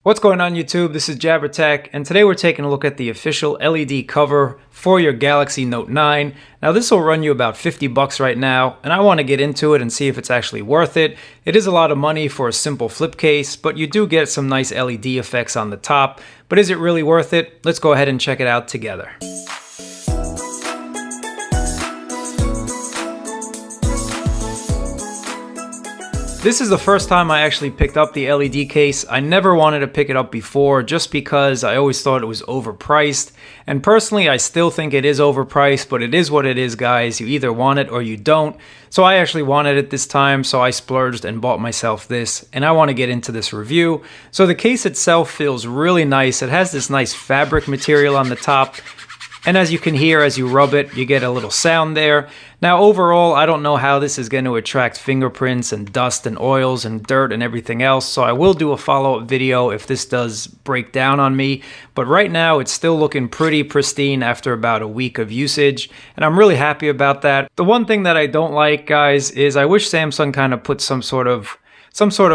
What's going on YouTube? This is JabberTech, and today we're taking a look at the official LED cover for your Galaxy Note 9. Now this will run you about 50 bucks right now, and I want to get into it and see if it's actually worth it. It is a lot of money for a simple flip case, but you do get some nice LED effects on the top. But is it really worth it? Let's go ahead and check it out together. This is the first time I actually picked up the LED case. I never wanted to pick it up before just because I always thought it was overpriced. And personally, I still think it is overpriced, but it is what it is, guys. You either want it or you don't. So I actually wanted it this time, so I splurged and bought myself this. And I want to get into this review. So the case itself feels really nice. It has this nice fabric material on the top. And as you can hear, as you rub it, you get a little sound there. Now overall, I don't know how this is going to attract fingerprints and dust and oils and dirt and everything else, so I will do a follow-up video if this does break down on me. But right now, it's still looking pretty pristine after about a week of usage, and I'm really happy about that. The one thing that I don't like, guys, is I wish Samsung kind of put some sort of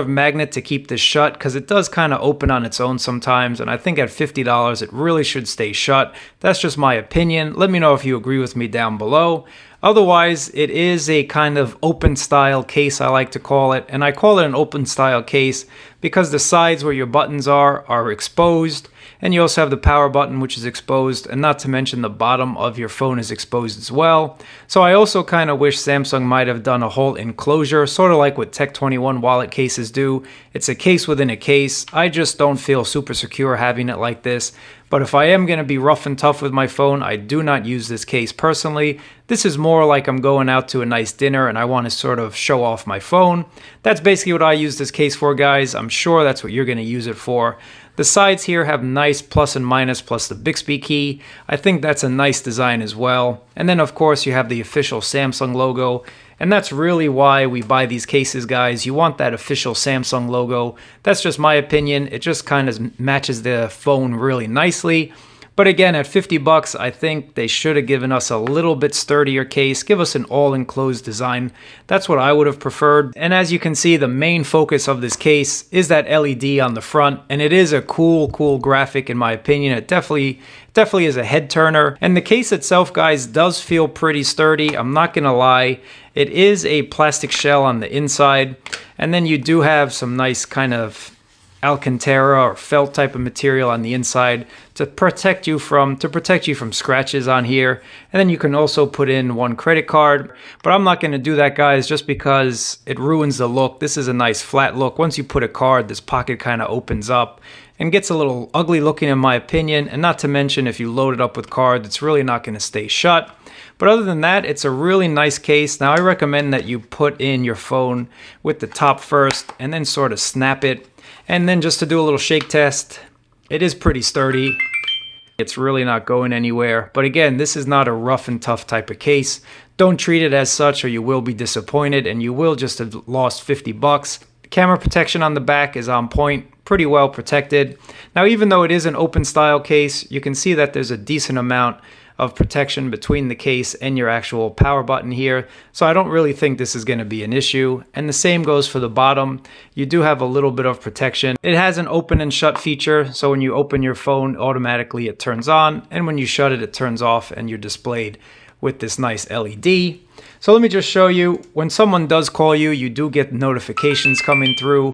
magnet to keep this shut, because it does kind of open on its own sometimes, and I think at $50 it really should stay shut. That's just my opinion. Let me know if you agree with me down below. Otherwise, it is a kind of open style case, I like to call it, and I call it an open style case because the sides where your buttons are exposed, and you also have the power button, which is exposed, and not to mention the bottom of your phone is exposed as well. So I also kind of wish Samsung might have done a whole enclosure, sort of like what Tech21 wallet cases do. It's a case within a case. I just don't feel super secure having it like this. But if I am going to be rough and tough with my phone, I do not use this case personally. This is more like I'm going out to a nice dinner and I want to sort of show off my phone. That's basically what I use this case for, guys. I'm sure that's what you're going to use it for. The sides here have nice plus and minus plus the Bixby key. I think that's a nice design as well. And then of course you have the official Samsung logo. And that's really why we buy these cases, guys. You want that official Samsung logo. That's just my opinion. It just kind of matches the phone really nicely. But again, at 50 bucks, I think they should have given us a little bit sturdier case. Give us an all-enclosed design. That's what I would have preferred. And as you can see, the main focus of this case is that LED on the front. And it is a cool graphic in my opinion. It definitely is a head turner. And the case itself, guys, does feel pretty sturdy. I'm not gonna lie. It is a plastic shell on the inside. And then you do have some nice kind of Alcantara or felt type of material on the inside to protect you from scratches on here. And then you can also put in one credit card, but I'm not going to do that, guys, just because it ruins the look. This is a nice flat look. Once you put a card, this pocket kind of opens up and gets a little ugly looking in my opinion. And not to mention, if you load it up with cards, it's really not going to stay shut. But other than that, it's a really nice case. Now I recommend that you put in your phone with the top first and then sort of snap it. And then just to do a little shake test, it is pretty sturdy. It's really not going anywhere. But again, this is not a rough and tough type of case. Don't treat it as such or you will be disappointed and you will just have lost 50 bucks. The camera protection on the back is on point, pretty well protected. Now, even though it is an open style case, you can see that there's a decent amount of protection between the case and your actual power button here. So I don't really think this is going to be an issue. And the same goes for the bottom. You do have a little bit of protection. It has an open and shut feature. So when you open your phone, automatically it turns on. And when you shut it, it turns off and you're displayed with this nice LED. So let me just show you, when someone does call you, you do get notifications coming through.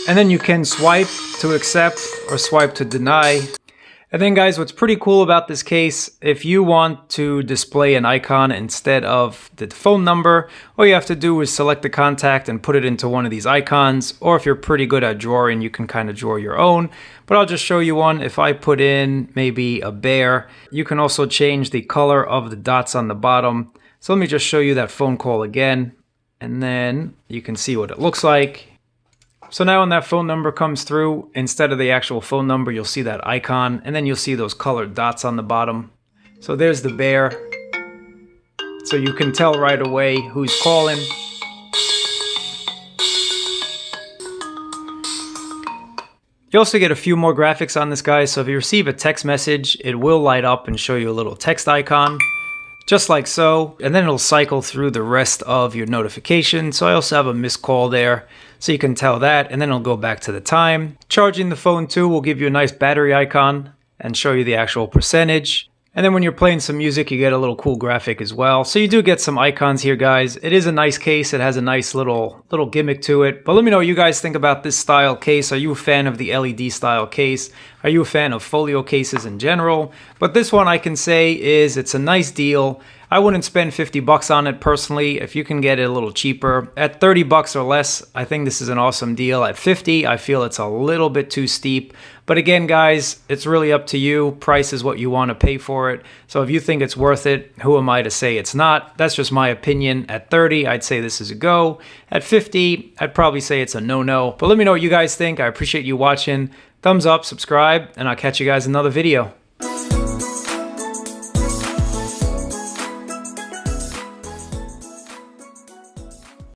And then you can swipe to accept or swipe to deny. And then, guys, what's pretty cool about this case, if you want to display an icon instead of the phone number, all you have to do is select the contact and put it into one of these icons. Or if you're pretty good at drawing, you can kind of draw your own. But I'll just show you one. If I put in maybe a bear, you can also change the color of the dots on the bottom. So let me just show you that phone call again. And then you can see what it looks like. So now when that phone number comes through, instead of the actual phone number, you'll see that icon, and then you'll see those colored dots on the bottom. So there's the bear. So you can tell right away who's calling. You also get a few more graphics on this, guy. So if you receive a text message, it will light up and show you a little text icon. just like so, and then it'll cycle through the rest of your notifications. So I also have a missed call there, so you can tell that, and then it'll go back to the time. Charging the phone too will give you a nice battery icon and show you the actual percentage. And then when you're playing some music, you get a little cool graphic as well. So you do get some icons here, guys. It is a nice case. It has a nice little gimmick to it. But let me know what you guys think about this style case. Are you a fan of the LED style case? Are you a fan of folio cases in general? But this one I can say is it's a nice deal. I wouldn't spend 50 bucks on it personally. If you can get it a little cheaper at 30 bucks or less, I think this is an awesome deal. At 50, I feel it's a little bit too steep. But again, guys, it's really up to you. Price is what you want to pay for it. So if you think it's worth it, who am I to say it's not? That's just my opinion. At 30, I'd say this is a go. At 50, I'd probably say it's a no-no. But let me know what you guys think. I appreciate you watching. Thumbs up, subscribe, and I'll catch you guys in another video.